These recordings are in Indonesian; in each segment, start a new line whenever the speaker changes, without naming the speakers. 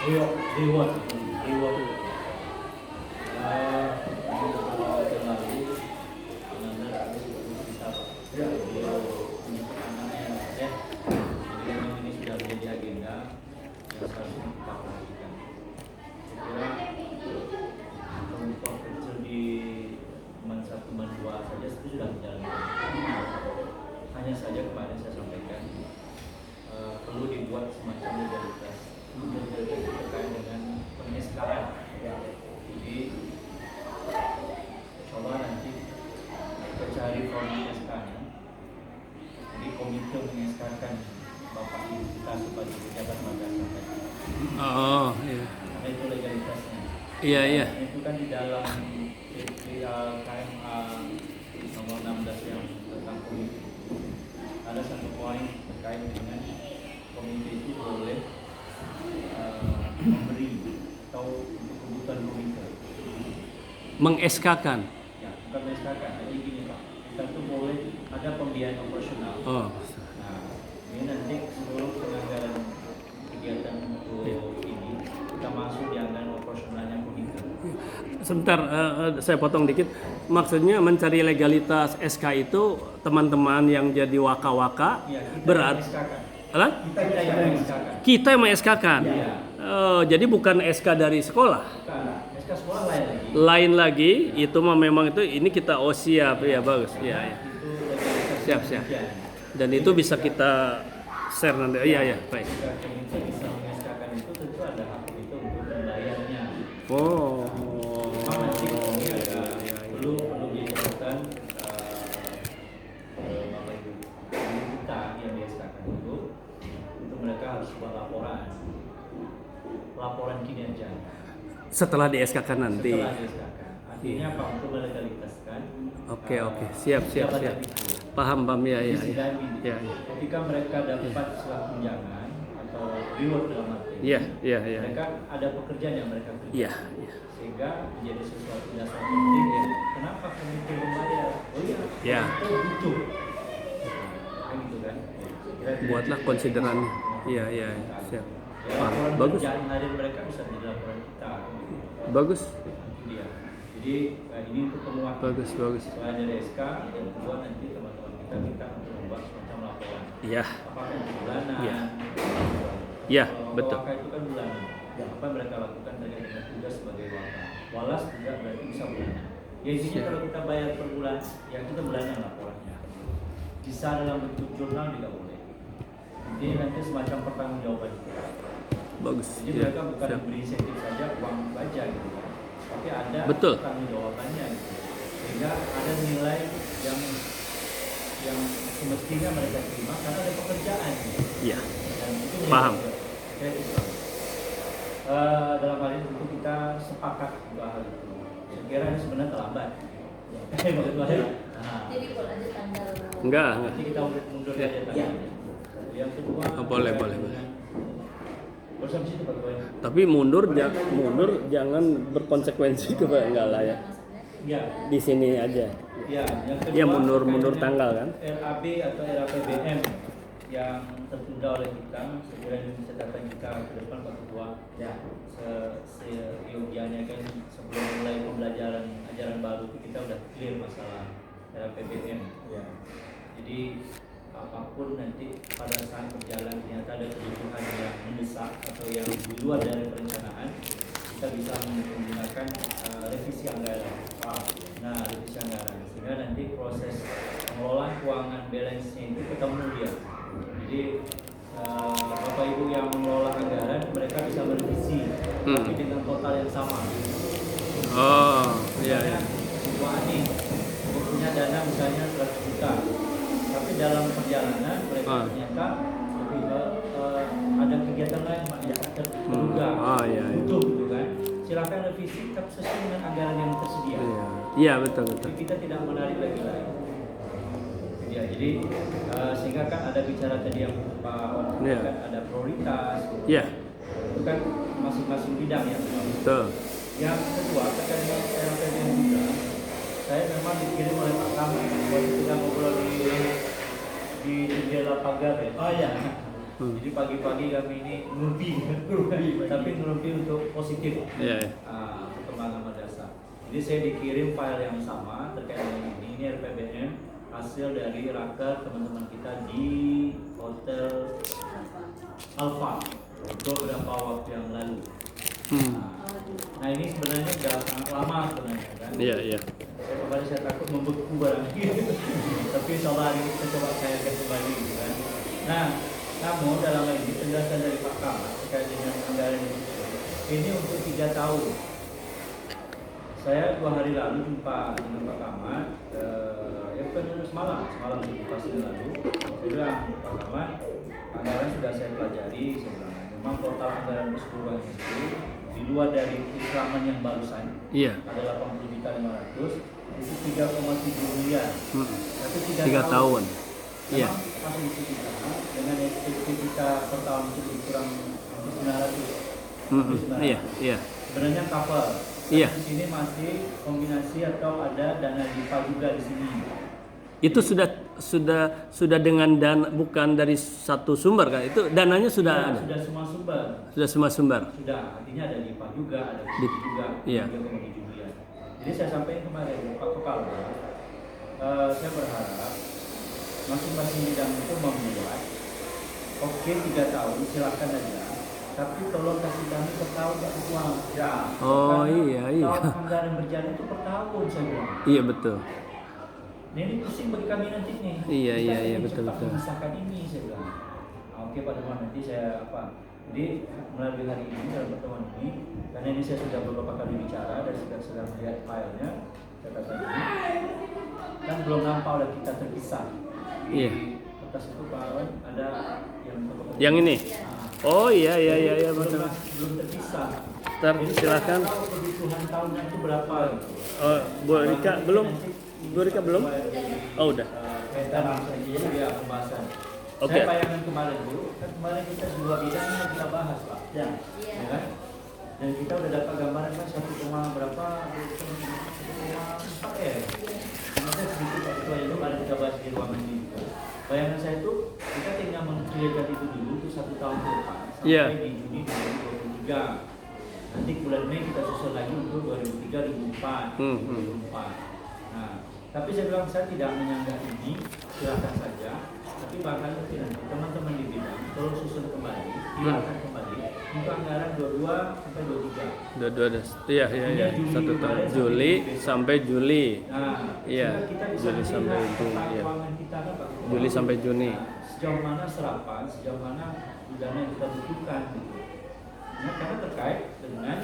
reward. Kalau yang lalu benar-benar kita beliau anaknya ya. Jadi memang ini sudah menjadi agenda yang seharusnya kita perhatikan. Saya kira untuk kecil di teman 1, teman 2 saja itu sudah berjalan. Hanya saja kemarin saya sampaikan perlu dibuat semacam legalitas terkait dengan pengeskaran. Jadi coba nanti kita cari form mengeskarnya. Jadi komite mengeskarkan Bapak Ibu kita sebagai pejabat madrasah.
Oh, iya.
Karena itu legalitasnya.
Iya.
Itu kan di dalam KMA nomor 16 yang tentang komite. Ada satu poin terkait dengan komite itu boleh memberi atau untuk kebutuhan komite.
Mengeskakan.
Ya, bukan mengeskakan. Jadi gini Pak, kita tuh boleh ada pembiayaan operasional.
Oh.
Nah, ini nanti seluruh penganggaran kegiatan untuk ini kita masuk di anggaran operasionalnya komite.
Sebentar, saya potong dikit. Maksudnya mencari legalitas SK itu teman-teman yang jadi waka-waka
Ya, kita
berat.
Kita yang mengeskakan.
Kita yang mengeskakan.
Iya.
Jadi bukan SK dari sekolah.
Bukan, SK sekolah lain lagi.
Lain lagi, itu memang itu ini kita siap ya bagus. Iya.
Itu legalitas
Siap.
penelitian.
Dan itu bisa kita share nanti. Iya, baik.
Jika komite bisa mengeskakan itu tentu ada hak itu untuk membayarnya.
Oh.
Memang nanti ini ada perlu dijelaskan Bapak Ibu kita yang dieskakan itu untuk mereka harus buat laporan kinerja
Setelah di-SK-kan nanti.
setelah dieskakan. Artinya apa? Untuk melegalitaskan.
Oke. Siap. Paham ya. Ya.
Ketika mereka dapat surat tunjangan atau reward dalam arti.
Iya.
Mereka ada pekerjaan yang mereka kerjakan.
Iya.
Sehingga menjadi sesuatu dasar penting ya. Kenapa komite membayar? Oh iya,
Ya.
itu butuh. Kan gitu kan.
Buatlah konsideran. Iya. Siap.
Ya,
Paham.
laporan
Bagus.
kerjaan harian mereka bisa menjadi laporan kita.
Bagus.
Itu dia. Jadi ini untuk penguatan.
Bagus.
Selain dari SK, yang kedua nanti teman-teman kita minta untuk membuat semacam laporan.
Iya.
Apakah itu bulanan?
Iya. Iya,
Kalau
betul.
waka itu kan bulanan. Apa yang mereka lakukan terkait dengan tugas sebagai waka. Walas juga berarti bisa bulanan. Ya intinya
Siap.
kalau kita bayar per bulan, ya kita bulanan laporannya. Bisa dalam bentuk jurnal juga boleh. Jadi nanti semacam pertanggungjawaban kita.
Bagus.
Jadi
Iya.
mereka bukan
Siap.
beri insentif saja uang baja gitu kan. Tapi ada
Betul.
pertanggungjawabannya gitu. Sehingga ada nilai yang semestinya mereka terima karena ada pekerjaan gitu.
Iya.
Dan itu
Paham.
Dalam hal ini tentu kita sepakat dua hal itu. Saya kira ini sebenarnya terlambat. Nah,
Jadi kalau ada tanggal
Enggak.
nanti kita mundur
Ya.
aja tadi. Yang kedua,
Boleh.
Terus habis itu Pak Ketua.
Tapi mundur jangan berkonsekuensi ke enggak lah ya.
Ya,
Di sini aja.
ya. Yang kedua,
Ya mundur
terkait dengan
tanggal kan.
RAB atau RAPBN yang tertunda oleh kita, sekiranya ini catatan kita ke depan Pak Ketua.
Ya.
Seyogianya kan sebelum mulai pembelajaran ajaran baru itu kita udah clear masalah RAPBN.
Ya.
Jadi apapun nanti pada saat berjalan ternyata ada kebutuhan yang mendesak atau yang di luar dari perencanaan, kita bisa menggunakan revisi anggaran. Nah, revisi anggaran sehingga nanti proses pengelolaan keuangan balance-nya itu ketemu dia. Jadi Bapak Ibu yang mengelola anggaran mereka bisa merevisi tapi dengan total yang sama.
Oh, iya.
Wah ini punya dana misalnya 100 juta, tapi dalam perjalanan mereka ternyata lebih ada kegiatan lain yang terduga
Iya.
butuh gitu kan. Silakan revisi tapi sesuai dengan anggaran yang tersedia.
Iya, betul.
Jadi kita tidak menarik lagi. Ya, jadi sehingga kan ada bicara tadi yang Pak Wan kan ada prioritas.
Iya.
Itu kan masing-masing bidang ya.
Betul.
Yang kedua terkait dengan RAPBN juga, saya memang dikirim oleh Pak Kamal waktu kita ngobrol di jendela pagar ya. Oh iya. Jadi pagi-pagi kami ini ngerti, tapi ngerti untuk positif.
Iya, iya.
Perkembangan madrasah. Jadi saya dikirim file yang sama terkait dengan ini RPBM hasil dari raker teman-teman kita di Hotel Alfa beberapa waktu yang lalu. Nah ini sebenarnya sudah sangat lama sebenarnya kan.
Iya, iya.
Kemarin saya takut membeku barangnya, tapi insya Allah hari ini kita coba cairkan kembali gitu kan. Nah, namun dalam hal ini penjelasan dari Pak Kamat terkait dengan anggaran ini untuk 3 tahun. Saya 2 hari lalu jumpa dengan Pak Kamat, ya bukan semalam pas ini lalu. Saya bilang, Pak Kamat, anggaran sudah saya pelajari, saya bilang, memang total anggaran keseluruhan itu di luar dari islaman yang barusan, ada 80.500.000 itu 3,7 miliar. Tapi 3
tahun. Iya.
Asumsi kita dengan SPP kita per tahun itu kurang 900.
Iya, iya.
Sebenarnya cover.
Iya.
Di sini masih kombinasi atau ada dana DIPA juga di sini.
Itu sudah dengan dana bukan dari satu sumber kan? Itu dananya sudah ada.
Sudah semua sumber.
Sudah semua sumber.
Sudah, artinya ada DIPA juga, ada DIPA juga.
Iya.
3,7 miliar. Jadi saya sampaikan kemarin Pak Kepala, saya berharap masing-masing bidang itu membuat oke 3 tahun silakan aja, tapi tolong kasih kami per tahun Pak Ketua. Ya.
Oh
karena
iya.
tahun anggaran berjalan itu per tahun saya bilang.
Iya betul.
Nah, ini pusing bagi kami nanti nih.
Iya,
Kita
iya,
ingin
betul,
cepat
betul.
memisahkan ini saya bilang. Oke Pak Dewan, nanti saya apa? Jadi melalui hari ini dalam pertemuan ini, karena ini saya sudah beberapa kali bicara dan sedang melihat filenya, saya kata ini kan belum nampak oleh kita terpisah.
Iya.
Kertas itu Pak Awan ada
Yang ini. Oh iya betul.
Belum terpisah. Jadi
Silakan.
tahu kebutuhan tahunan itu berapa?
Oh, Bu Rika belum? Bu Rika belum? Oh udah.
Kaitan ya pembahasan.
Oke.
Saya bayangkan kemarin Bu, kan kemarin kita 2 bidang yang kita bahas Pak. Ya kan? Dan kita udah dapat gambaran kan 1, berapa? 1,4 ya. Masa sedikit Pak Ketua itu ada kita bahas di ruangan ini. Bayangan saya itu kita tinggal mengkliarkan itu dulu itu 1 tahun ke depan sampai di Juni 2023. Nanti bulan Mei kita susun lagi untuk 2003, 2004, 2004. Nah, tapi saya bilang saya tidak menyanggah ini, silakan saja. Tapi bahkan nanti teman-teman di bidang tolong susun kembali, silakan kembali untuk anggaran 22 sampai 23.
Iya. 1 tahun Juli sampai Juli.
Nah,
iya.
kita bisa
Juli sampai Juni. Iya.
Kita kan Pak.
Juli sampai Juni.
Nah, sejauh mana serapan, sejauh mana dana yang kita butuhkan gitu. Nah, karena terkait dengan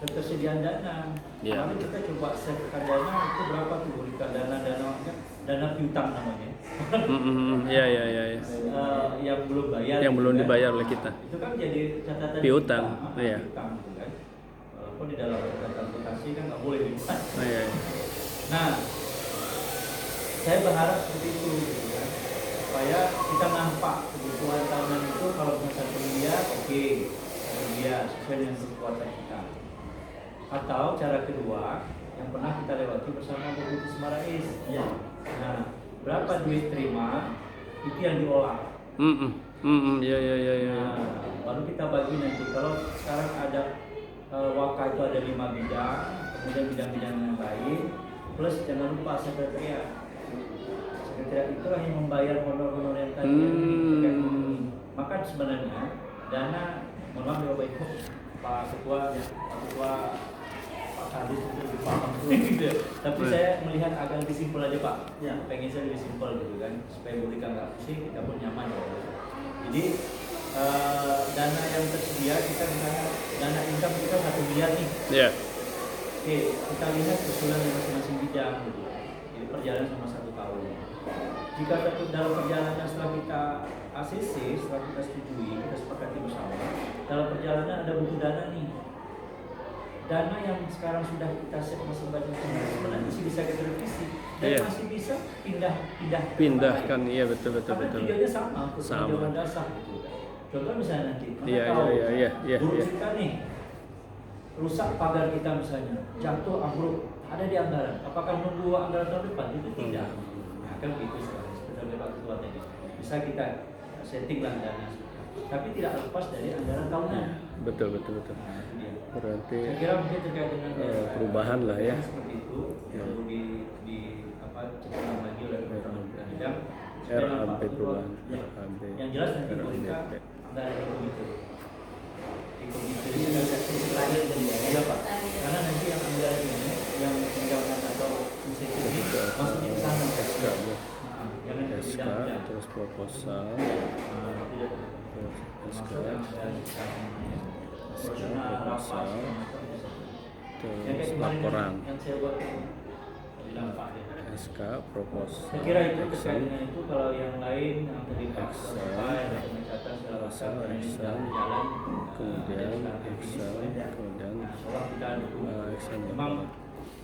ketersediaan dana.
Yeah.
Lalu kita coba setkan dana itu berapa tuh berikan dana piutang namanya.
Iya.
Yang belum bayar.
Yang belum
kan?
dibayar oleh kita.
Itu kan jadi catatan
Piutang. Iya.
Piutang gitu kan. Walaupun di dalam transportasi kan nggak boleh dibuat.
Iya.
Nah, saya berharap seperti itu gitu kan. Supaya kita nampak kebutuhan tahunan itu kalau misalnya 1 miliar, oke. 1 miliar sesuai dengan kekuatan kita. Atau cara kedua yang pernah kita lewati bersama Bu Putri Semarais. Ya. Nah, berapa duit terima itu yang diolah.
Iya.
Nah, baru kita bagi nanti. Kalau sekarang ada waka itu ada 5 bidang, kemudian bidang-bidang yang lain, plus jangan lupa sekretariat. Sekretariat itulah yang membayar honor-honor yang tadi. Maka sebenarnya dana, mohon maaf ya Bapak Ibu, Pak Ketua, Pak Kadis itu lebih paham gitu. Tapi saya melihat agak lebih simpel aja Pak. Ya, pengen saya lebih simpel gitu kan, supaya berikan nggak pusing, kita pun nyaman ya. Jadi dana yang tersedia kita misalnya dana income kita 1 miliar nih.
Iya.
Oke, kita lihat usulan di masing-masing bidang gitu. Jadi perjalanan sama 1 tahun. Jika dalam perjalanan setelah kita ACC, setelah kita setujui, kita sepakati bersama, dalam perjalanan ada butuh dana nih. Dana yang sekarang sudah kita set masing-masing sebenarnya masih bisa kita revisi dan masih bisa
pindahkan. Iya betul.
Tujuannya sama, tujuan dasar gitu. Contoh misalnya nanti,
Iya.
guru kita nih rusak pagar kita misalnya, jatuh ambruk, ada di anggaran. Apakah menunggu anggaran tahun depan? Itu tidak. Nah, kan gitu sebenarnya Pak Ketua tadi. Bisa kita setting lah dana. Tapi tidak lepas dari anggaran tahunan.
Betul.
Nah, itu dia.
Berarti
Saya kira mungkin terkait dengan
perubahan lah ya.
seperti itu yang perlu di cepat lagi oleh pemerintah bidang.
RAB perubahan.
Yang jelas nanti mereka anggaran di komite. Di komite ini ada sisi lain dan ya Pak. Karena nanti yang anggaran ini yang penjagaan atau insentif ini maksudnya ke sana.
SK,
Jangan ke
SK,
bidang.
terus proposal,
Tidak.
terus SK,
Maksud yang ada di sana. Profesional, rapat, yang kayak
terus
kemarin
laporan,
yang saya buat itu di dampak ya.
SK, proposal,
Saya kira itu terkait
action,
dengan itu. Kalau yang lain yang tadi Pak
Excel,
sampaikan ada pemecatan segala macam dan ini sudah
Excel,
berjalan.
kemudian
Ada
Excel, kemudian
Nah, soal kita dukung.
Excel.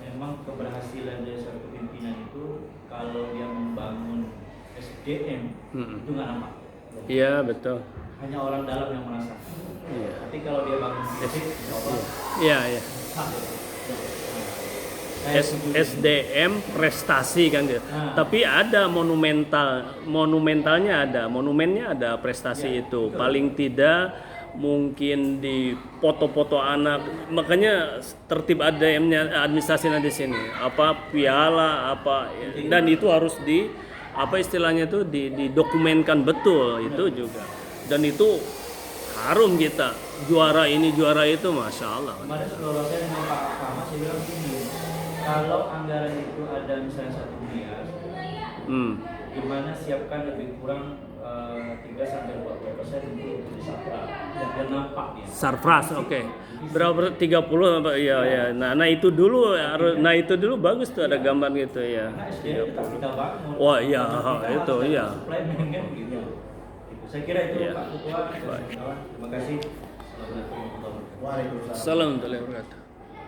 Memang keberhasilan dari suatu pimpinan itu kalau dia membangun SDM itu nggak nampak.
Iya betul.
Hanya orang dalam yang merasakan.
Iya.
Tapi kalau dia bangun fisik, insya Allah
Iya.
sah. Saya setuju.
SDM prestasi kan dia. Tapi ada monumentalnya ada, monumennya ada prestasi itu. Paling tidak mungkin di foto-foto anak, makanya tertib ADM-nya administrasi di sini. Apa piala apa dan itu harus di apa istilahnya itu didokumenkan betul itu juga. Dan itu harum kita juara ini juara itu, masya Allah.
Kemarin kalau saya dengan Pak Mas, saya bilang gini, kalau anggaran itu ada misalnya 1 miliar, gimana siapkan lebih kurang 3-20% untuk di Sarpras, biar nampak ya.
Sarpras, oke. Berapa 30 apa? Iya. Nah itu dulu bagus tuh ada gambar gitu ya.
Karena SDM tetap kita bangun.
Wah iya,
Kita
itu
harus
iya.
suplemen kan gitu. Saya kira itu
Iya.
Pak Ketua dan kawan-kawan. Terima kasih. Assalamualaikum warahmatullahi wabarakatuh.
Assalamualaikum warahmatullahi wabarakatuh.